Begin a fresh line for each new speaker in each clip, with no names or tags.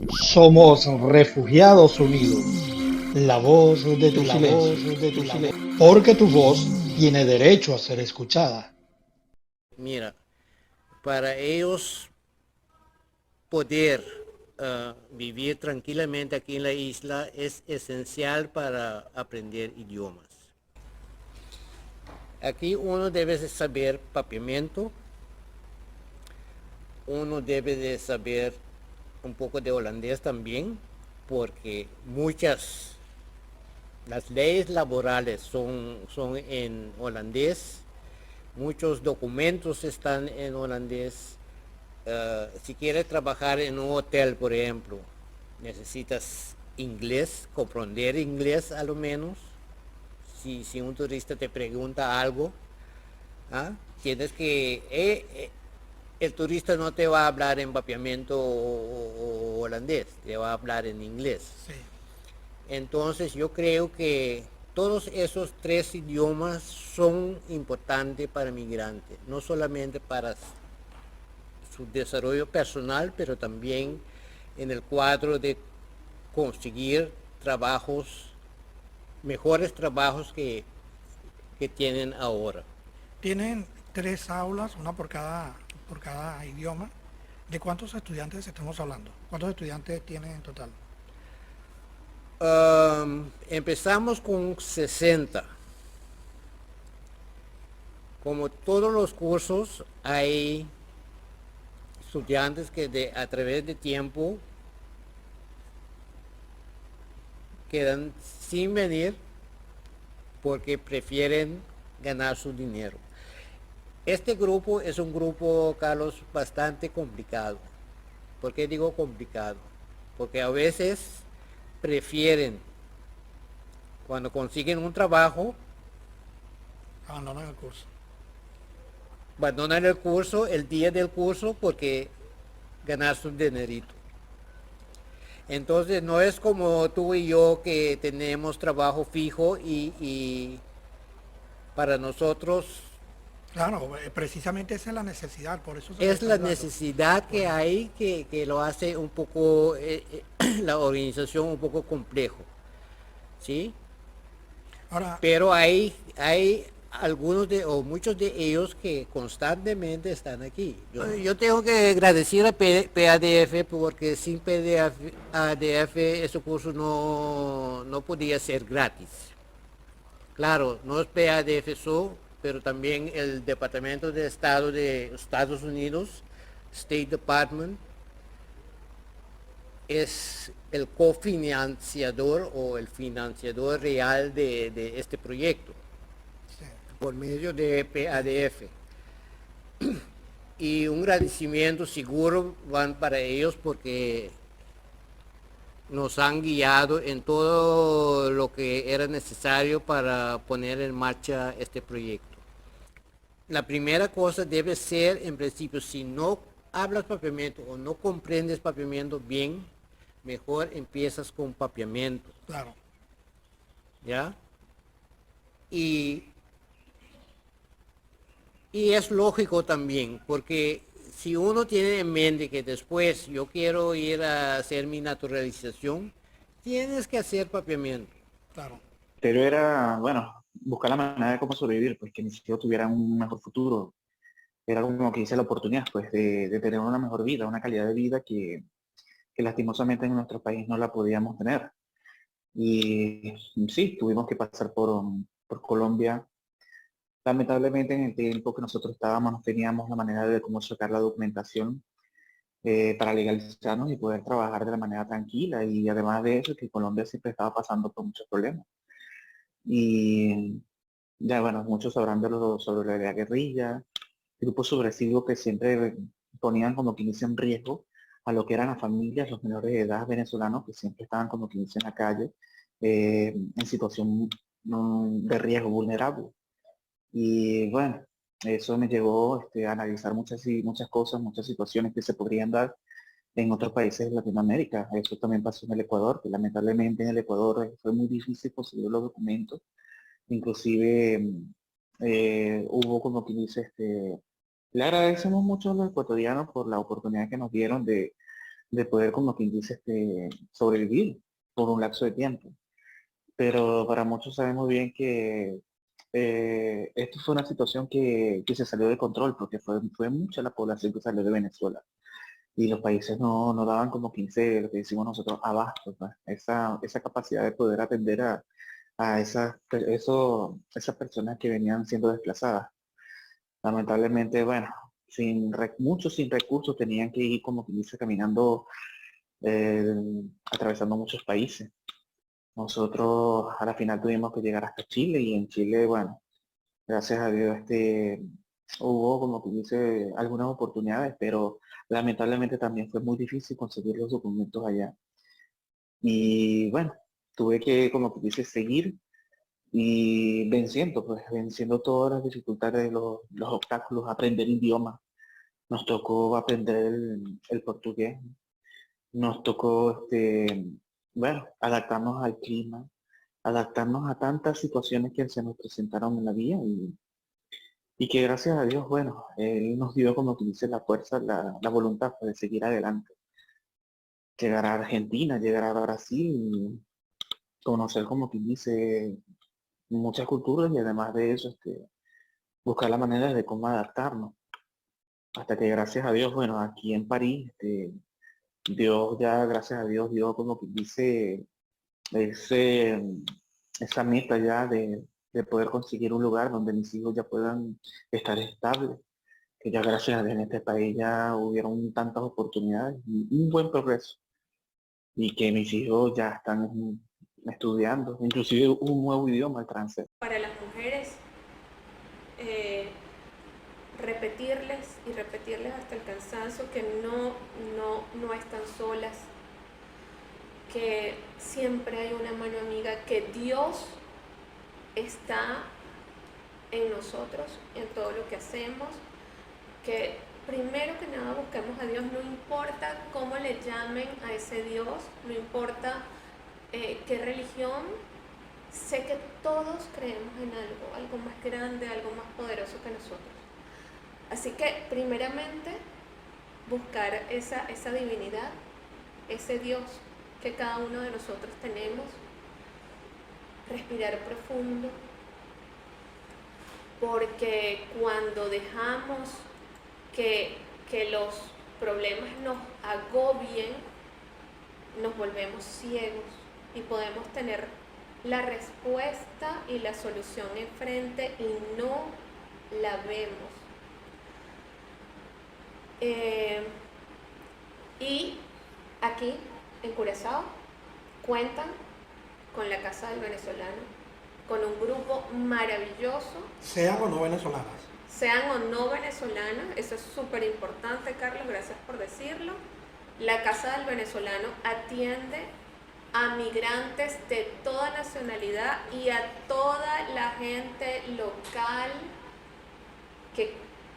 Somos Refugiados Unidos, la voz de tu silencio, porque tu voz tiene derecho a ser escuchada.
Mira, para ellos poder vivir tranquilamente aquí en la isla es esencial para aprender idiomas. Aquí uno debe de saber papiamento, uno debe de saber un poco de holandés también, porque las leyes laborales son en holandés, muchos documentos están en holandés. Si quieres trabajar en un hotel, por ejemplo, necesitas inglés, comprender inglés a lo menos. Si un turista te pregunta algo, ¿ah? Tienes que... el turista no te va a hablar en vapeamiento o holandés, te va a hablar en inglés.
Sí.
Entonces yo creo que todos esos tres idiomas son importantes para migrantes, no solamente para su desarrollo personal, pero también en el cuadro de conseguir trabajos, mejores trabajos que tienen ahora.
Tienen 3 aulas, una por cada idioma. ¿De cuántos estudiantes estamos hablando? ¿Cuántos estudiantes tienen en total?
Empezamos con 60. Como todos los cursos, hay estudiantes que a través de tiempo quedan sin venir porque prefieren ganar su dinero. Este grupo es un grupo, Carlos, bastante complicado. ¿Por qué digo complicado? Porque a veces prefieren, cuando consiguen un trabajo,
Abandonan el curso.
abandonan el curso el día del curso porque ganar su dinerito. Entonces no es como tú y yo que tenemos trabajo fijo y para nosotros
Claro, precisamente esa es la necesidad, por eso se les
es
está
la
ayudando.
necesidad que
Correcto.
hay que lo hace un poco la organización un poco complejo, ¿sí?
Ahora,
Pero hay algunos o muchos de ellos que constantemente están aquí. Yo tengo que agradecer a PADF porque sin PADF ese curso no podía ser gratis. Claro, no es PADFSO, pero también el Departamento de Estado de Estados Unidos, State Department, es el cofinanciador o el financiador real de este proyecto
sí.
por medio de PADF. Y un agradecimiento seguro van para ellos porque nos han guiado en todo lo que era necesario para poner en marcha este proyecto. La primera cosa debe ser, en principio, si no hablas papiamento o no comprendes papiamento bien, mejor empiezas con papiamento,
Claro.
¿ya? Y, y es lógico también, porque si uno tiene en mente que después yo quiero ir a hacer mi naturalización, tienes que hacer papiamento.
Claro.
Pero era, bueno, buscar la manera de cómo sobrevivir, pues que mis hijos tuvieran un mejor futuro. Era como que hice la oportunidad, pues, de tener una mejor vida, una calidad de vida que lastimosamente en nuestro país no la podíamos tener. Y sí, tuvimos que pasar por Colombia. Lamentablemente en el tiempo que nosotros estábamos no teníamos la manera de cómo sacar la documentación para legalizarnos y poder trabajar de la manera tranquila. Y además de eso, que Colombia siempre estaba pasando por muchos problemas. Y ya, bueno, muchos sabrán sobre la guerrilla, grupos subversivos que siempre ponían como que inicio en riesgo a lo que eran las familias, los menores de edad venezolanos que siempre estaban como que inicio en la calle en situación de riesgo vulnerable. Y bueno, eso me llevó a analizar muchas cosas, muchas situaciones que se podrían dar en otros países de Latinoamérica. Eso también pasó en el Ecuador, que lamentablemente en el Ecuador fue muy difícil conseguir los documentos. Inclusive hubo como que dice, le agradecemos mucho a los ecuatorianos por la oportunidad que nos dieron de poder, como quien dice, sobrevivir por un lapso de tiempo. Pero para muchos sabemos bien que esto fue una situación que se salió de control, porque fue mucha la población que salió de Venezuela. Y los países no daban como 15, lo que decimos nosotros, abasto, pues, esa capacidad de poder atender a esas personas que venían siendo desplazadas. Lamentablemente, bueno, muchos sin recursos tenían que ir, como quien dice, caminando, eh, atravesando muchos países. Nosotros a la final tuvimos que llegar hasta Chile, y en Chile, bueno, gracias a Dios, hubo, como que dice, algunas oportunidades, pero lamentablemente también fue muy difícil conseguir los documentos allá. Y bueno, tuve que, como que dice, seguir y venciendo todas las dificultades, los obstáculos, aprender idiomas. Nos tocó aprender el portugués, nos tocó, bueno, adaptarnos al clima, adaptarnos a tantas situaciones que se nos presentaron en la vía, y que gracias a Dios, bueno, Él nos dio, como que dice, la fuerza, la voluntad de seguir adelante. Llegar a Argentina, llegar a Brasil, y conocer, como que dice, muchas culturas, y además de eso, buscar la manera de cómo adaptarnos. Hasta que gracias a Dios, bueno, aquí en París, Dios ya, gracias a Dios, dio, como que dice, ese, esa meta ya de poder conseguir un lugar donde mis hijos ya puedan estar estables, que ya gracias a Dios en este país ya hubieron tantas oportunidades y un buen progreso, y que mis hijos ya están estudiando, inclusive un nuevo idioma, el francés.
Para las mujeres, repetirles y repetirles hasta el cansancio que no están solas, que siempre hay una mano amiga, que Dios está en nosotros, en todo lo que hacemos, que primero que nada busquemos a Dios, no importa cómo le llamen a ese Dios, no importa qué religión, sé que todos creemos en algo más grande, algo más poderoso que nosotros. Así que primeramente buscar esa divinidad, ese Dios que cada uno de nosotros tenemos, respirar profundo, porque cuando dejamos que los problemas nos agobien, nos volvemos ciegos y podemos tener la respuesta y la solución enfrente y no la vemos. Y aquí en Curazao cuentan con la Casa del Venezolano, con un grupo maravilloso.
Sean o no venezolanas.
Sean o no venezolanas, eso es súper importante, Carlos, gracias por decirlo. La Casa del Venezolano atiende a migrantes de toda nacionalidad y a toda la gente local que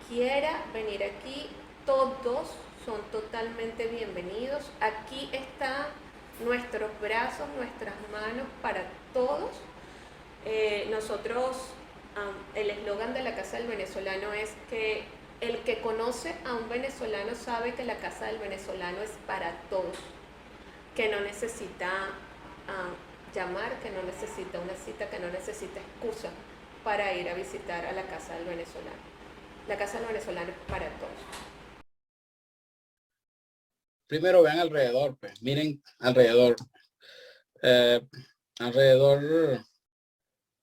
quiera venir aquí. Todos son totalmente bienvenidos. Aquí están nuestros brazos, nuestras manos para todos. Nosotros, el eslogan de la Casa del Venezolano es que el que conoce a un venezolano sabe que la Casa del Venezolano es para todos, que no necesita llamar, que no necesita una cita, que no necesita excusa para ir a visitar a la Casa del Venezolano. La Casa del Venezolano es para todos.
Primero vean alrededor, pues, miren alrededor. Alrededor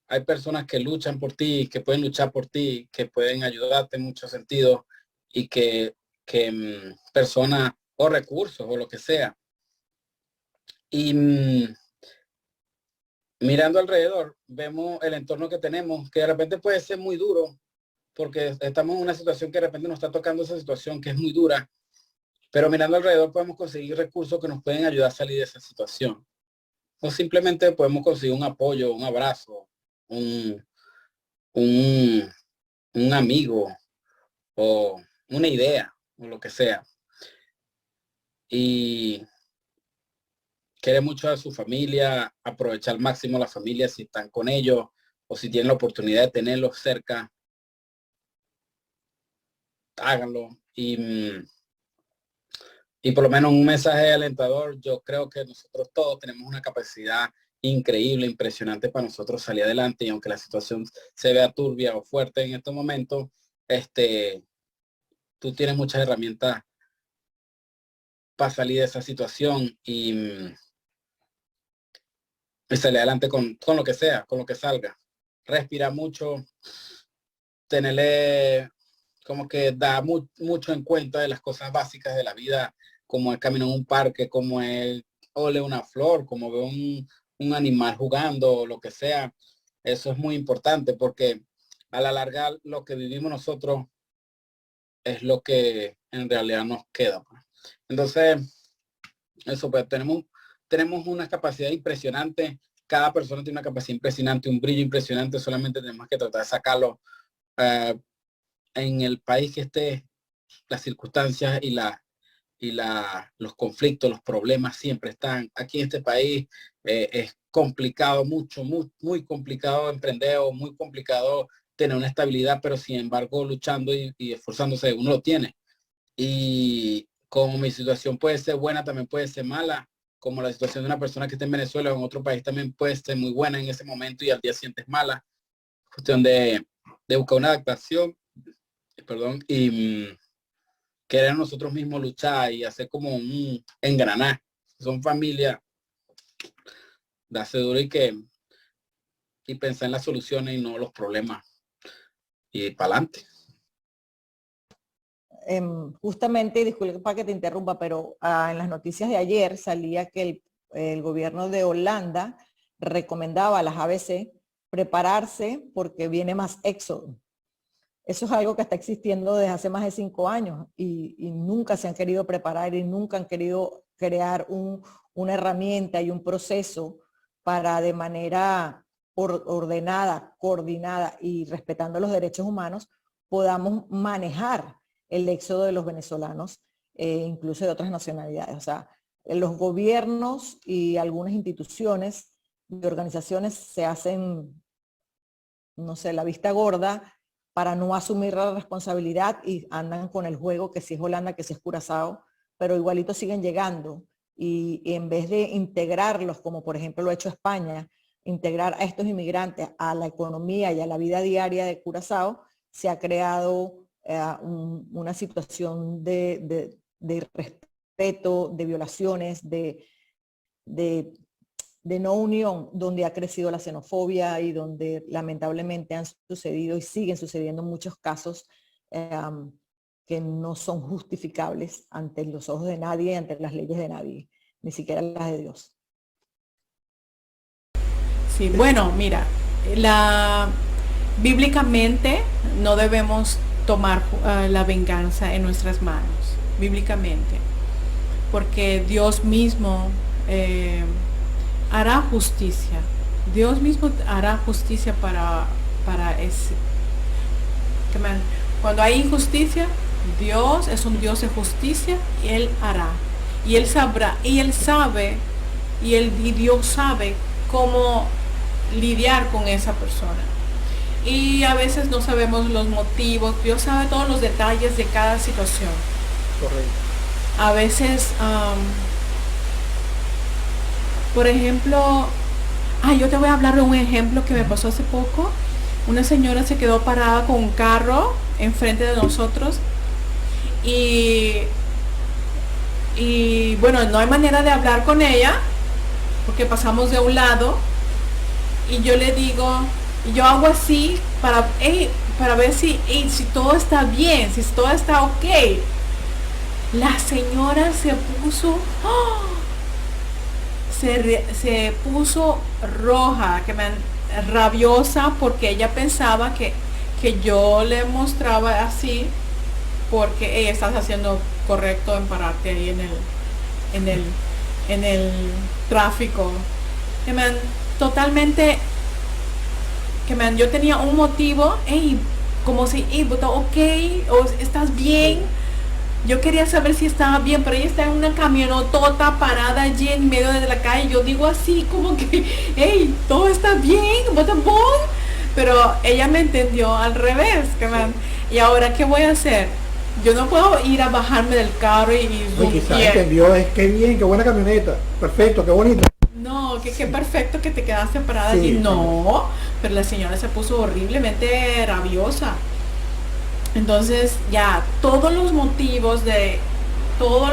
hay personas que luchan por ti, que pueden luchar por ti, que pueden ayudarte en muchos sentidos, y que personas o recursos o lo que sea. Y mirando alrededor, vemos el entorno que tenemos, que de repente puede ser muy duro, porque estamos en una situación que de repente nos está tocando esa situación que es muy dura, pero mirando alrededor podemos conseguir recursos que nos pueden ayudar a salir de esa situación. O simplemente podemos conseguir un apoyo, un abrazo, un amigo, o una idea, o lo que sea. Y quiere mucho a su familia, aprovechar al máximo la familia si están con ellos, o si tienen la oportunidad de tenerlos cerca, háganlo. Y por lo menos un mensaje alentador, yo creo que nosotros todos tenemos una capacidad increíble, impresionante para nosotros salir adelante, y aunque la situación se vea turbia o fuerte en estos momentos, tú tienes muchas herramientas para salir de esa situación y salir adelante con lo que sea, con lo que salga. Respira mucho, tenerle como que da mucho en cuenta de las cosas básicas de la vida, como el camino en un parque, como el ole una flor, como ver un animal jugando, lo que sea. Eso es muy importante porque a la larga lo que vivimos nosotros es lo que en realidad nos queda. Entonces, eso, pues tenemos una capacidad impresionante. Cada persona tiene una capacidad impresionante, un brillo impresionante. Solamente tenemos que tratar de sacarlo en el país que esté. Las circunstancias y los conflictos, los problemas siempre están. Aquí en este país es complicado, muy complicado emprender, o muy complicado tener una estabilidad, pero sin embargo luchando y esforzándose uno lo tiene. Y como mi situación puede ser buena, también puede ser mala, como la situación de una persona que está en Venezuela o en otro país también puede ser muy buena en ese momento y al día siguiente es mala. Cuestión de buscar una adaptación, y querer nosotros mismos luchar y hacer como un engranar. Son familia, darse duro y pensar en las soluciones y no los problemas. Y para adelante.
Justamente, y disculpa que te interrumpa, pero en las noticias de ayer salía que el gobierno de Holanda recomendaba a las ABC prepararse porque viene más éxodo. Eso es algo que está existiendo desde hace más de 5 años y nunca se han querido preparar y nunca han querido crear una herramienta y un proceso para, de manera ordenada, coordinada y respetando los derechos humanos, podamos manejar el éxodo de los venezolanos, incluso de otras nacionalidades. O sea, los gobiernos y algunas instituciones y organizaciones se hacen, no sé, la vista gorda para no asumir la responsabilidad y andan con el juego que si es Holanda, que si es Curazao, pero igualito siguen llegando y en vez de integrarlos, como por ejemplo lo ha hecho España, integrar a estos inmigrantes a la economía y a la vida diaria de Curazao, se ha creado una situación de irrespeto, de violaciones, de no unión, donde ha crecido la xenofobia y donde lamentablemente han sucedido y siguen sucediendo muchos casos que no son justificables ante los ojos de nadie, ante las leyes de nadie, ni siquiera las de Dios.
Sí, bueno, mira, bíblicamente no debemos tomar la venganza en nuestras manos, bíblicamente, porque Dios mismo hará justicia. Dios mismo hará justicia para ese. Cuando hay injusticia, Dios es un Dios de justicia y Él hará. Y Él sabrá, y Él sabe, y Dios sabe cómo lidiar con esa persona. Y a veces no sabemos los motivos. Dios sabe todos los detalles de cada situación.
Correcto.
A veces, por ejemplo, yo te voy a hablar de un ejemplo que me pasó hace poco. Una señora se quedó parada con un carro enfrente de nosotros y bueno, no hay manera de hablar con ella porque pasamos de un lado y yo le digo, yo hago así para ver si todo está bien, si todo está ok. La señora se puso se puso roja, rabiosa, porque ella pensaba que yo le mostraba así porque ella estás haciendo correcto en pararte ahí en el tráfico. Totalmente, yo tenía un motivo, como si, ok, o estás bien. Yo quería saber si estaba bien, pero ella está en una camionetota parada allí en medio de la calle. Yo digo así como que, todo está bien, pero ella me entendió al revés. Y ahora, ¿qué voy a hacer? Yo no puedo ir a bajarme del carro
Uy, quizás entendió, es qué bien, qué buena camioneta, perfecto, qué bonita.
no, que qué perfecto que te quedaste parada
Sí,
allí.
sí.
No, pero la señora se puso horriblemente rabiosa. Entonces ya todos los motivos de todo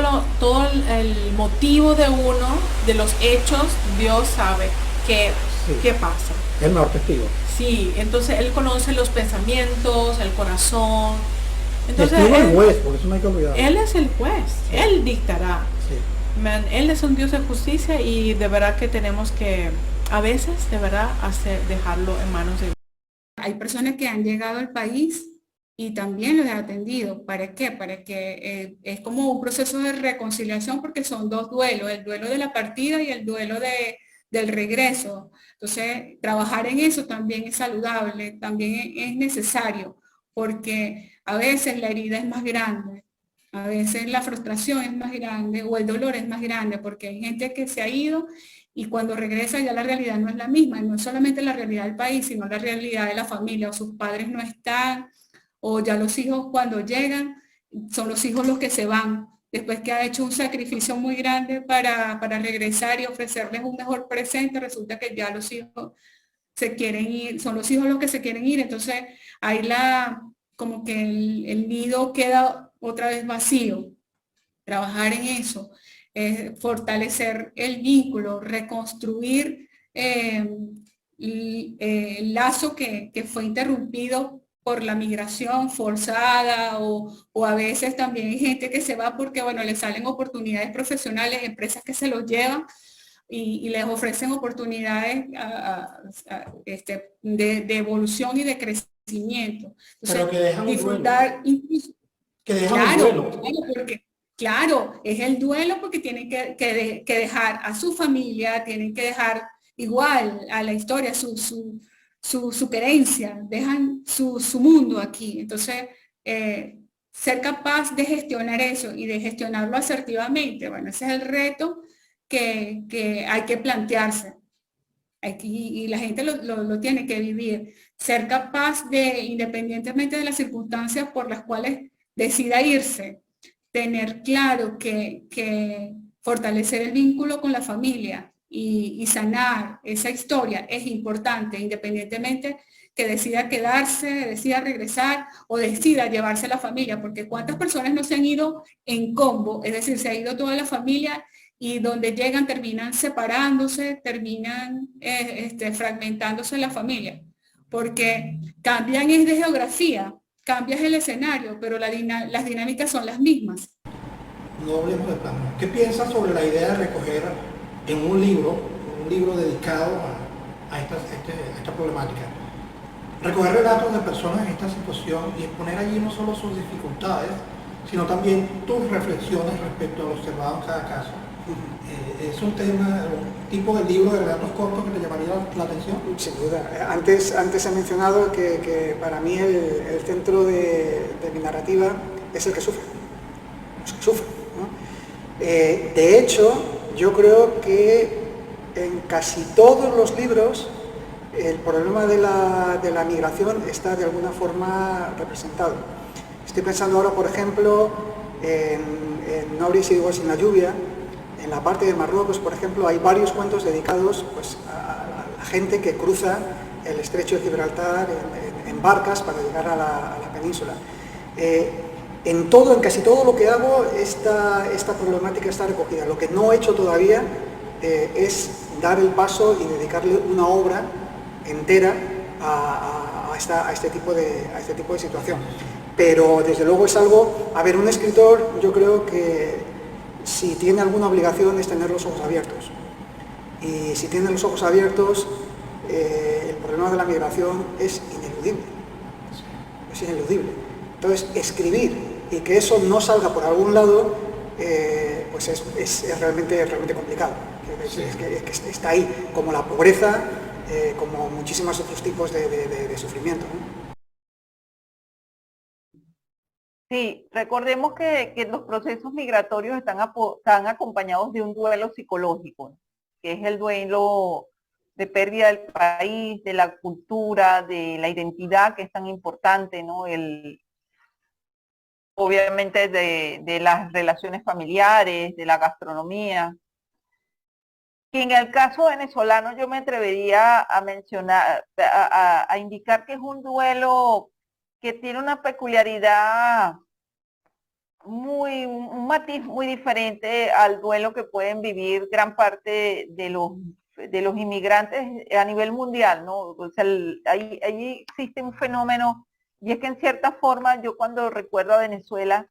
el motivo de uno, de los hechos, Dios sabe
Sí.
qué pasa.
Es el mejor testigo.
Sí, entonces él conoce los pensamientos, el corazón. Entonces
Testigo y
él,
juez, por eso no hay que olvidar.
él es el juez,
Sí.
él dictará.
Sí.
Man, él es un Dios de justicia y de verdad que tenemos que, a veces, de verdad, dejarlo en manos de Dios.
Hay personas que han llegado al país y también los he atendido. ¿Para qué? Para que es como un proceso de reconciliación porque son dos duelos, el duelo de la partida y el duelo del regreso. Entonces, trabajar en eso también es saludable, también es necesario, porque a veces la herida es más grande, a veces la frustración es más grande o el dolor es más grande, porque hay gente que se ha ido y cuando regresa ya la realidad no es la misma, y no es solamente la realidad del país, sino la realidad de la familia, o sus padres no están, o ya los hijos cuando llegan, son los hijos los que se van, después que ha hecho un sacrificio muy grande para regresar y ofrecerles un mejor presente, resulta que ya los hijos se quieren ir, son los hijos los que se quieren ir, entonces ahí como que el nido queda otra vez vacío. Trabajar en eso, fortalecer el vínculo, reconstruir el lazo que fue interrumpido por la migración forzada o a veces también hay gente que se va porque, bueno, le salen oportunidades profesionales, empresas que se los llevan y les ofrecen oportunidades de evolución y de crecimiento. Entonces,
Pero que dejan un
disfrutar incluso,
Que dejan un
claro,
duelo.
claro, porque claro, es el duelo porque tienen que dejar a su familia, tienen que dejar igual a la historia su creencia, dejan su mundo aquí. Entonces, ser capaz de gestionar eso y de gestionarlo asertivamente, bueno, ese es el reto que hay que plantearse. Y la gente lo tiene que vivir. Ser capaz de, independientemente de las circunstancias por las cuales decida irse, tener claro que fortalecer el vínculo con la familia y sanar esa historia es importante, independientemente que decida quedarse, decida regresar o decida llevarse a la familia, porque cuántas personas no se han ido en combo, es decir, se ha ido toda la familia y donde llegan terminan separándose, terminan fragmentándose la familia, porque cambian es de geografía, cambias el escenario, pero las dinámicas son las mismas.
No hablemos de plano. ¿Qué piensas sobre la idea de recoger en un libro dedicado a esta problemática? Recoger relatos de personas en esta situación y exponer allí no solo sus dificultades, sino también tus reflexiones respecto a lo observado en cada caso. ¿Es un tema, un tipo de libro de relatos cortos que te llamaría la atención?
Sin duda. Antes he mencionado que para mí el centro de mi narrativa es el que sufre. Los que sufren, ¿no? De hecho, yo creo que en casi todos los libros el problema de la migración está de alguna forma representado. Estoy pensando ahora, por ejemplo, en Nobres y Igual sin la lluvia. En la parte de Marruecos, por ejemplo, hay varios cuentos dedicados pues, a la gente que cruza el estrecho de Gibraltar en barcas para llegar a la península. En casi todo lo que hago, esta problemática está recogida. Lo que no he hecho todavía es dar el paso y dedicarle una obra entera a este tipo de situación. Pero desde luego es algo, a ver, un escritor yo creo que si tiene alguna obligación es tener los ojos abiertos. Y si tiene los ojos abiertos, el problema de la migración es ineludible. Es ineludible. Entonces, escribir y que eso no salga por algún lado, pues es realmente complicado. Es que está ahí, como la pobreza, como muchísimos otros tipos de sufrimiento, ¿no?
Sí, recordemos que los procesos migratorios están acompañados de un duelo psicológico, que es el duelo de pérdida del país, de la cultura, de la identidad, que es tan importante, ¿no? obviamente de las relaciones familiares, de la gastronomía. Y en el caso venezolano yo me atrevería a mencionar, a indicar que es un duelo que tiene una peculiaridad un matiz muy diferente al duelo que pueden vivir gran parte de los inmigrantes a nivel mundial, ¿no? O sea, ahí existe un fenómeno, y es que en cierta forma yo cuando recuerdo a Venezuela,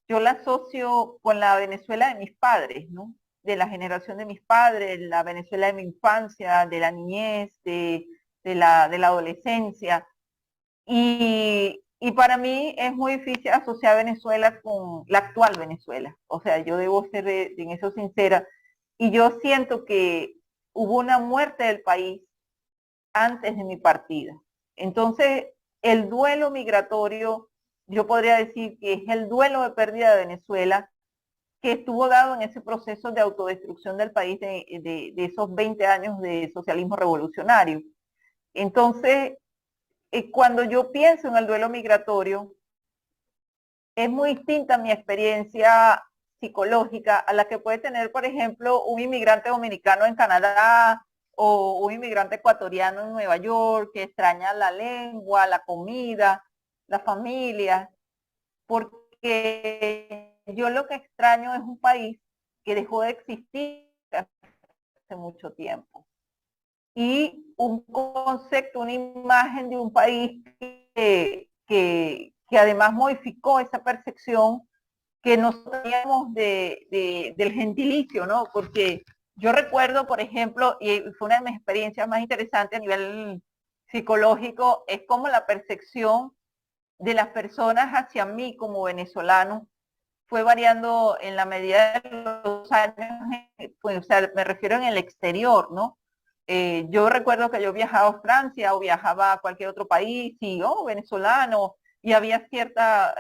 yo la asocio con la Venezuela de mis padres, ¿no? De la generación de mis padres, la Venezuela de mi infancia, de la niñez, de la adolescencia. Y para mí es muy difícil asociar Venezuela con la actual Venezuela. O sea, yo debo ser en eso sincera. Y yo siento que hubo una muerte del país antes de mi partida. Entonces, el duelo migratorio, yo podría decir que es el duelo de pérdida de Venezuela, que estuvo dado en ese proceso de autodestrucción del país de esos 20 años de socialismo revolucionario. Entonces, cuando yo pienso en el duelo migratorio, es muy distinta mi experiencia psicológica a la que puede tener, por ejemplo, un inmigrante dominicano en Canadá o un inmigrante ecuatoriano en Nueva York que extraña la lengua, la comida, la familia, porque yo lo que extraño es un país que dejó de existir hace mucho tiempo. Y un concepto, una imagen de un país que además modificó esa percepción que nos teníamos del gentilicio, ¿no? Porque yo recuerdo, por ejemplo, y fue una de mis experiencias más interesantes a nivel psicológico, es como la percepción de las personas hacia mí como venezolano fue variando en la medida de los años, pues, o sea, me refiero en el exterior, ¿no? Yo recuerdo que yo viajaba a Francia o viajaba a cualquier otro país y, venezolano, y había cierta,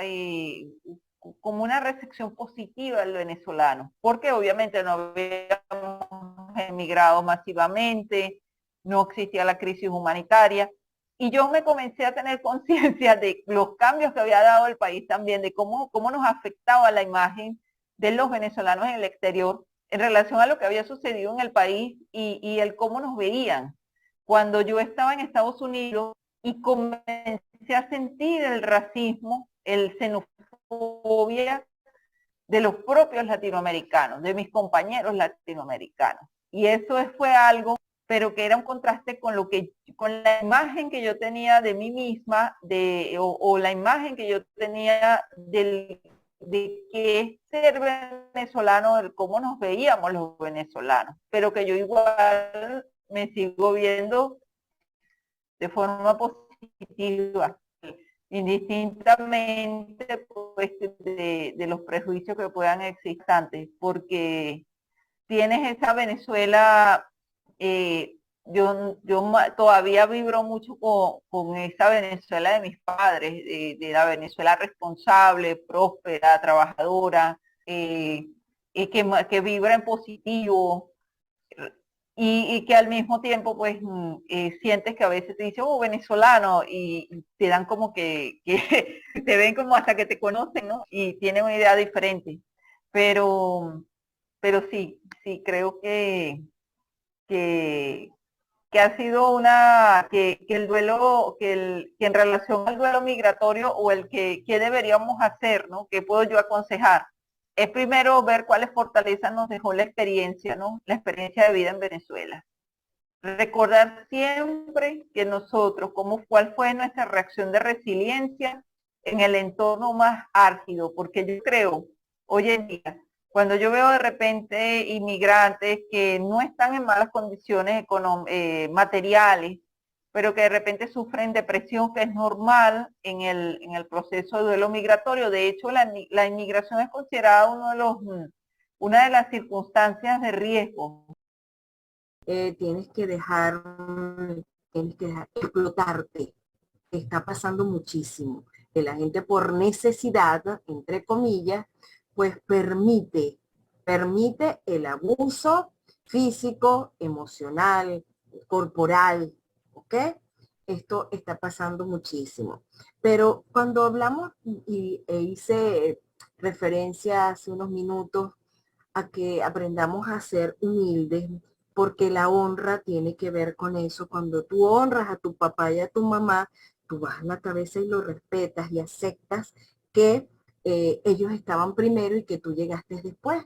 como una recepción positiva del venezolano, porque obviamente no habíamos emigrado masivamente, no existía la crisis humanitaria, y yo me comencé a tener conciencia de los cambios que había dado el país también, de cómo nos afectaba la imagen de los venezolanos en el exterior en relación a lo que había sucedido en el país y el cómo nos veían. Cuando yo estaba en Estados Unidos y comencé a sentir el racismo, el xenofobia de los propios latinoamericanos, de mis compañeros latinoamericanos. Y eso fue algo, pero que era un contraste con la imagen que yo tenía de mí misma, o la imagen que yo tenía de que es ser venezolano, de cómo nos veíamos los venezolanos, pero que yo igual me sigo viendo de forma positiva, indistintamente pues, de los prejuicios que puedan existir, porque tienes esa Venezuela, yo todavía vibro mucho con esa Venezuela de mis padres, de la Venezuela responsable, próspera, trabajadora, que vibra en positivo, y que al mismo tiempo pues sientes que a veces te dicen, venezolano, y te dan como que te ven como hasta que te conocen, ¿no? Y tienen una idea diferente. Pero sí, creo que ha sido que el duelo, que en relación al duelo migratorio o ¿qué deberíamos hacer, ¿no? ¿Qué puedo yo aconsejar? Es primero ver cuáles fortalezas nos dejó la experiencia, ¿no? La experiencia de vida en Venezuela. Recordar siempre que nosotros, cuál fue nuestra reacción de resiliencia en el entorno más álgido, porque yo creo, hoy en día, cuando yo veo de repente inmigrantes que no están en malas condiciones materiales, pero que de repente sufren depresión, que es normal en el proceso de duelo migratorio. De hecho, la inmigración es considerada una de las circunstancias de riesgo.
Tienes que dejar explotarte. Está pasando muchísimo. Que la gente por necesidad, entre comillas, pues permite el abuso físico, emocional, corporal, ¿ok? esto está pasando muchísimo. Pero cuando hablamos e hice referencia hace unos minutos a que aprendamos a ser humildes, porque la honra tiene que ver con eso. Cuando tú honras a tu papá y a tu mamá, tú bajas la cabeza y lo respetas y aceptas que ellos estaban primero y que tú llegaste después.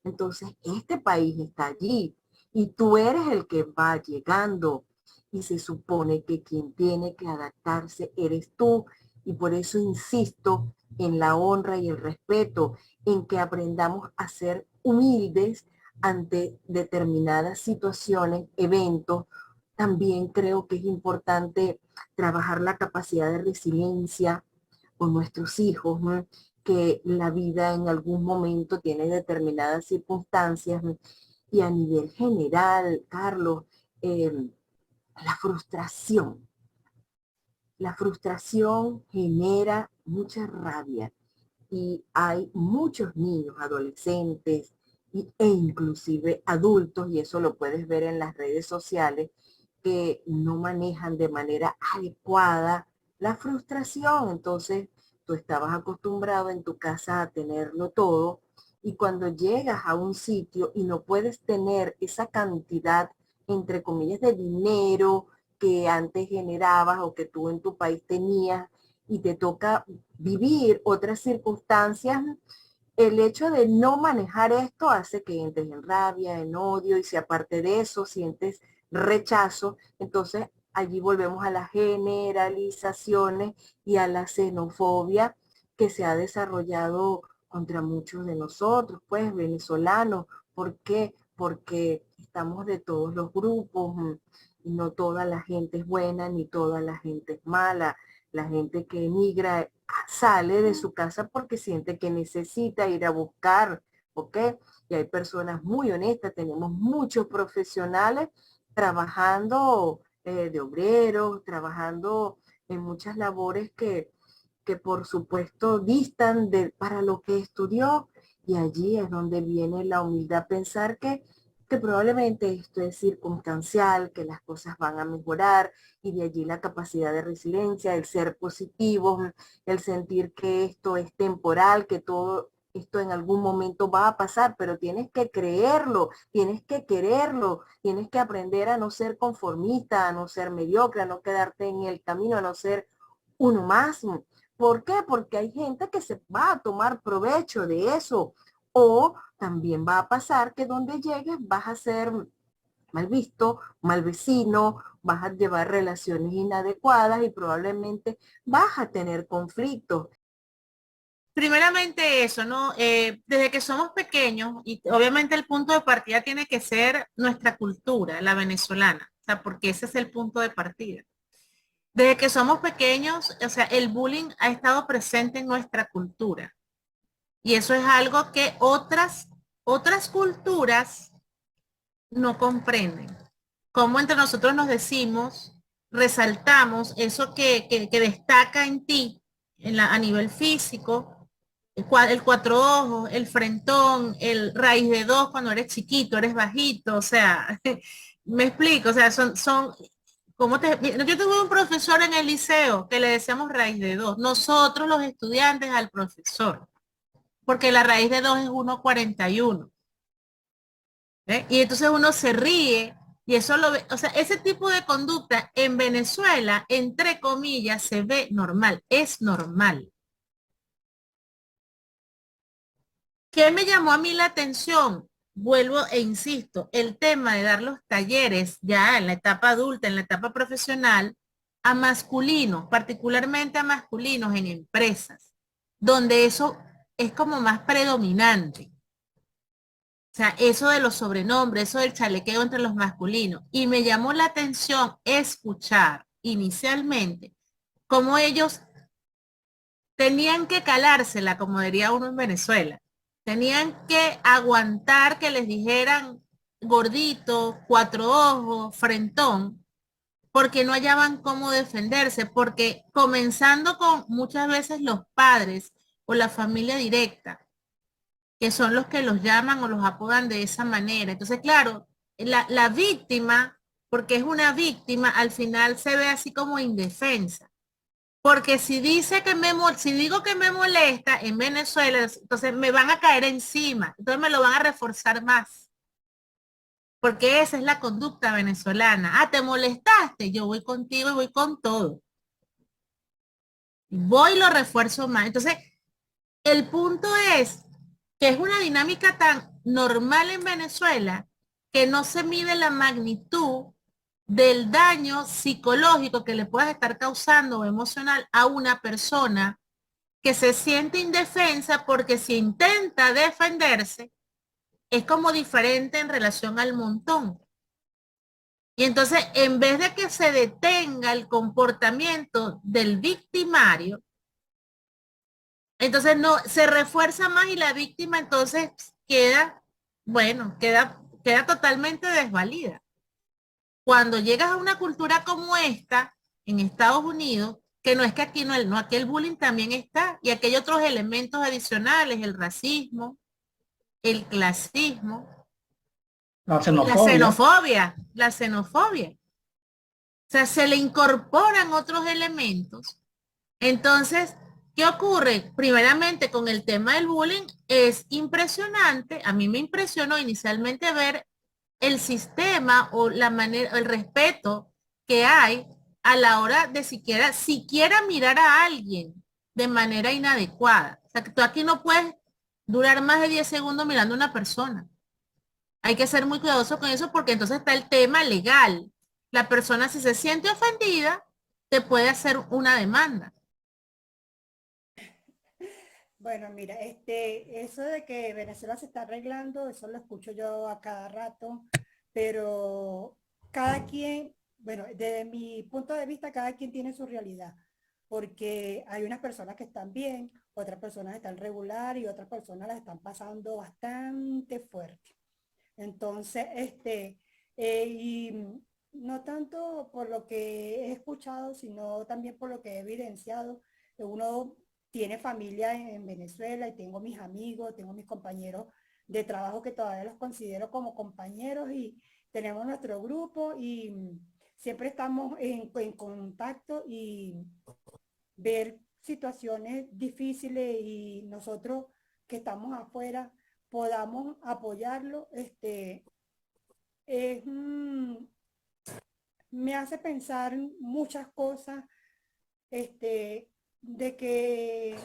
Entonces, este país está allí y tú eres el que va llegando y se supone que quien tiene que adaptarse eres tú. Y por eso insisto en la honra y el respeto, en que aprendamos a ser humildes ante determinadas situaciones, eventos. También creo que es importante trabajar la capacidad de resiliencia con nuestros hijos, ¿no? Que la vida en algún momento tiene determinadas circunstancias, ¿no? Y a nivel general, Carlos, la frustración. La frustración genera mucha rabia y hay muchos niños, adolescentes e inclusive adultos, y eso lo puedes ver en las redes sociales, que no manejan de manera adecuada la frustración. Entonces, tú estabas acostumbrado en tu casa a tenerlo todo y cuando llegas a un sitio y no puedes tener esa cantidad, entre comillas, de dinero que antes generabas o que tú en tu país tenías y te toca vivir otras circunstancias, el hecho de no manejar esto hace que entres en rabia, en odio, y si aparte de eso sientes rechazo, entonces allí volvemos a las generalizaciones y a la xenofobia que se ha desarrollado contra muchos de nosotros, pues venezolanos. ¿Por qué? Porque estamos de todos los grupos y no toda la gente es buena ni toda la gente es mala. La gente que emigra sale de su casa porque siente que necesita ir a buscar, ¿ok? Y hay personas muy honestas, tenemos muchos profesionales trabajando de obreros, trabajando en muchas labores que por supuesto distan para lo que estudió, y allí es donde viene la humildad, pensar que probablemente esto es circunstancial, que las cosas van a mejorar, y de allí la capacidad de resiliencia, el ser positivo, el sentir que esto es temporal, que todo esto en algún momento va a pasar, pero tienes que creerlo, tienes que quererlo, tienes que aprender a no ser conformista, a no ser mediocre, a no quedarte en el camino, a no ser uno más. ¿Por qué? Porque hay gente que se va a tomar provecho de eso. O también va a pasar que donde llegues vas a ser mal visto, mal vecino, vas a llevar relaciones inadecuadas y probablemente vas a tener conflictos.
Primeramente eso, ¿no? Desde que somos pequeños, y obviamente el punto de partida tiene que ser nuestra cultura, la venezolana, o sea, porque ese es el punto de partida. Desde que somos pequeños, o sea, el bullying ha estado presente en nuestra cultura. Y eso es algo que otras culturas no comprenden. Como entre nosotros nos decimos, resaltamos eso que destaca en ti a nivel físico, el cuatro ojos, el frentón, el raíz de dos cuando eres chiquito, eres bajito, o sea, me explico, o sea, yo tuve un profesor en el liceo que le decíamos raíz de dos, nosotros los estudiantes al profesor, porque la raíz de 2 es 1,41. Y entonces uno se ríe y eso lo ve, o sea, ese tipo de conducta en Venezuela, entre comillas, se ve normal, es normal. ¿Qué me llamó a mí la atención? Vuelvo e insisto, el tema de dar los talleres ya en la etapa adulta, en la etapa profesional, a masculinos, particularmente a masculinos en empresas, donde eso es como más predominante. O sea, eso de los sobrenombres, eso del chalequeo entre los masculinos. Y me llamó la atención escuchar inicialmente cómo ellos tenían que calársela, como diría uno en Venezuela. Tenían que aguantar que les dijeran gordito, cuatro ojos, frentón, porque no hallaban cómo defenderse, porque comenzando con muchas veces los padres o la familia directa, que son los que los llaman o los apodan de esa manera. Entonces, claro, la víctima porque es una víctima, al final se ve así como indefensa. Porque si dice que si digo que me molesta en Venezuela, entonces me van a caer encima, entonces me lo van a reforzar más. Porque esa es la conducta venezolana. Ah, te molestaste, yo voy contigo y voy con todo. Voy y lo refuerzo más. Entonces, el punto es que es una dinámica tan normal en Venezuela que no se mide la magnitud del daño psicológico que le puedas estar causando o emocional a una persona que se siente indefensa, porque si intenta defenderse es como diferente en relación al montón. Y entonces, en vez de que se detenga el comportamiento del victimario, entonces no se refuerza más y la víctima entonces queda, bueno, queda totalmente desvalida. Cuando llegas a una cultura como esta, en Estados Unidos, que no es que aquí no, aquí el bullying también está, y aquí hay otros elementos adicionales, el racismo, el clasismo,
La xenofobia.
la xenofobia. O sea, se le incorporan otros elementos. Entonces, ¿qué ocurre? Primeramente, con el tema del bullying, es impresionante, a mí me impresionó inicialmente ver el sistema o la manera, el respeto que hay a la hora de siquiera mirar a alguien de manera inadecuada. O sea, que tú aquí no puedes durar más de 10 segundos mirando a una persona. Hay que ser muy cuidadoso con eso, porque entonces está el tema legal. La persona, si se siente ofendida, te puede hacer una demanda.
Bueno, mira, eso de que Venezuela se está arreglando, eso lo escucho yo a cada rato, pero cada quien, bueno, desde mi punto de vista, cada quien tiene su realidad, porque hay unas personas que están bien, otras personas están regular y otras personas las están pasando bastante fuerte. Entonces, y no tanto por lo que he escuchado, sino también por lo que he evidenciado. Uno tiene familia en Venezuela y tengo mis amigos, tengo mis compañeros de trabajo que todavía los considero como compañeros, y tenemos nuestro grupo y siempre estamos en contacto y ver situaciones difíciles, y nosotros que estamos afuera podamos apoyarlo. Me hace pensar muchas cosas, de que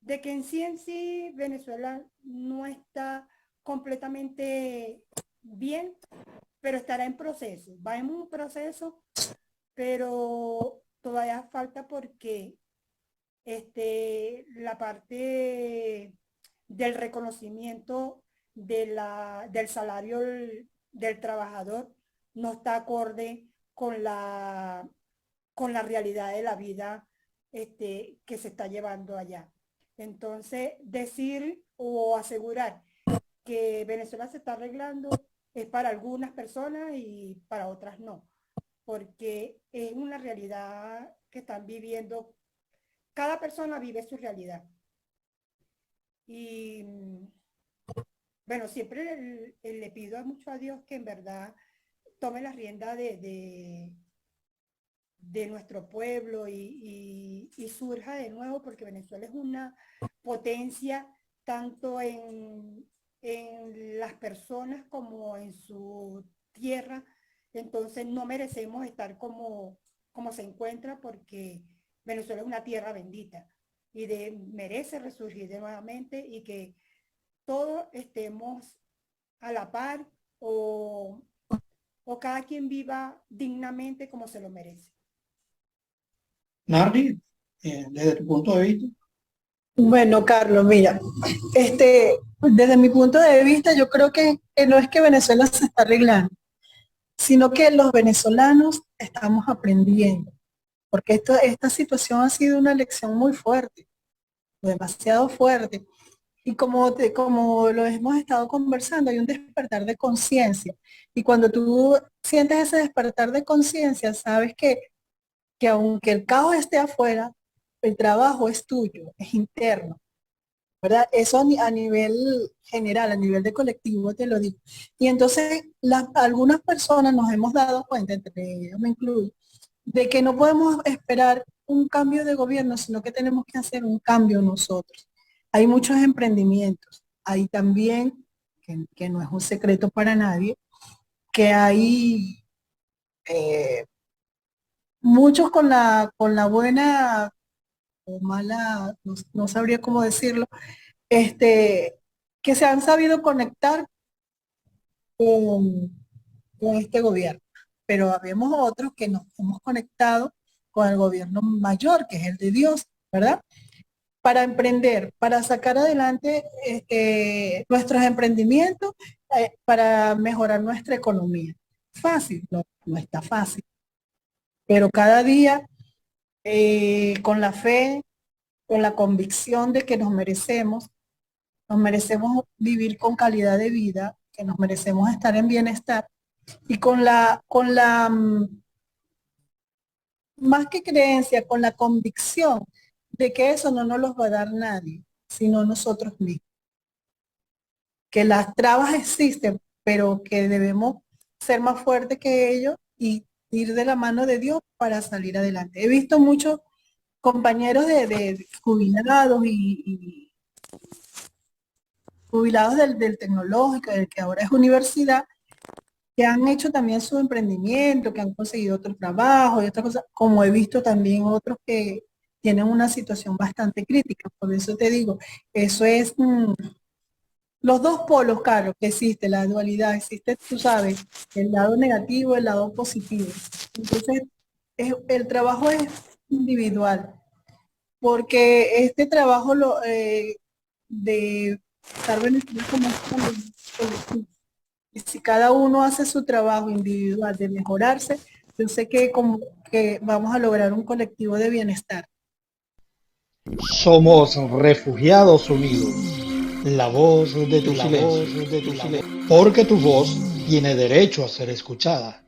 en sí Venezuela no está completamente bien, pero estará en proceso, va en un proceso, pero todavía falta, porque la parte del reconocimiento del salario del trabajador no está acorde con la realidad de la vida que se está llevando allá. Entonces, decir o asegurar que Venezuela se está arreglando es para algunas personas y para otras no, porque es una realidad que están viviendo. Cada persona vive su realidad. Y bueno, siempre le pido mucho a Dios que en verdad tome la rienda de nuestro pueblo y surja de nuevo, porque Venezuela es una potencia tanto en las personas como en su tierra. Entonces no merecemos estar como se encuentra, porque Venezuela es una tierra bendita y merece resurgir de nuevamente, y que todos estemos a la par, o cada quien viva dignamente como se lo merece.
Nardi, desde tu punto de vista.
Bueno, Carlos, mira, desde mi punto de vista, yo creo que no es que Venezuela se está arreglando, sino que los venezolanos estamos aprendiendo, porque esta situación ha sido una lección muy fuerte, demasiado fuerte. Y como lo hemos estado conversando, hay un despertar de conciencia. Y cuando tú sientes ese despertar de conciencia, sabes que aunque el caos esté afuera, el trabajo es tuyo, es interno. ¿verdad? Eso a nivel general, a nivel de colectivo, te lo digo. Y entonces algunas personas nos hemos dado cuenta, entre ellos me incluyo, de que no podemos esperar un cambio de gobierno, sino que tenemos que hacer un cambio nosotros. Hay muchos emprendimientos, hay también, que no es un secreto para nadie, que hay muchos con la buena o mala, no sabría cómo decirlo, que se han sabido conectar con este gobierno. Pero habemos otros que nos hemos conectado con el gobierno mayor, que es el de Dios, ¿verdad? Para emprender, para sacar adelante nuestros emprendimientos, para mejorar nuestra economía. Fácil, no está fácil. Pero cada día, con la fe, con la convicción de que nos merecemos vivir con calidad de vida, que nos merecemos estar en bienestar, y más que creencia, con la convicción de que eso no nos los va a dar nadie, sino nosotros mismos. Que las trabas existen, pero que debemos ser más fuertes que ellos y ir de la mano de Dios para salir adelante. He visto muchos compañeros de jubilados y jubilados del tecnológico, del que ahora es universidad, que han hecho también su emprendimiento, que han conseguido otro trabajo y otras cosas, como he visto también otros que tienen una situación bastante crítica. Por eso te digo, eso es los dos polos, Carlos, que existe, la dualidad, existe, tú sabes, el lado negativo, el lado positivo. Entonces, el trabajo es individual, porque este trabajo de estar beneficiado como colectivo. Y si cada uno hace su trabajo individual de mejorarse, yo sé que vamos a lograr un colectivo de bienestar.
Somos Refugiados Unidos, la voz de tu silencio, porque tu voz tiene derecho a ser escuchada.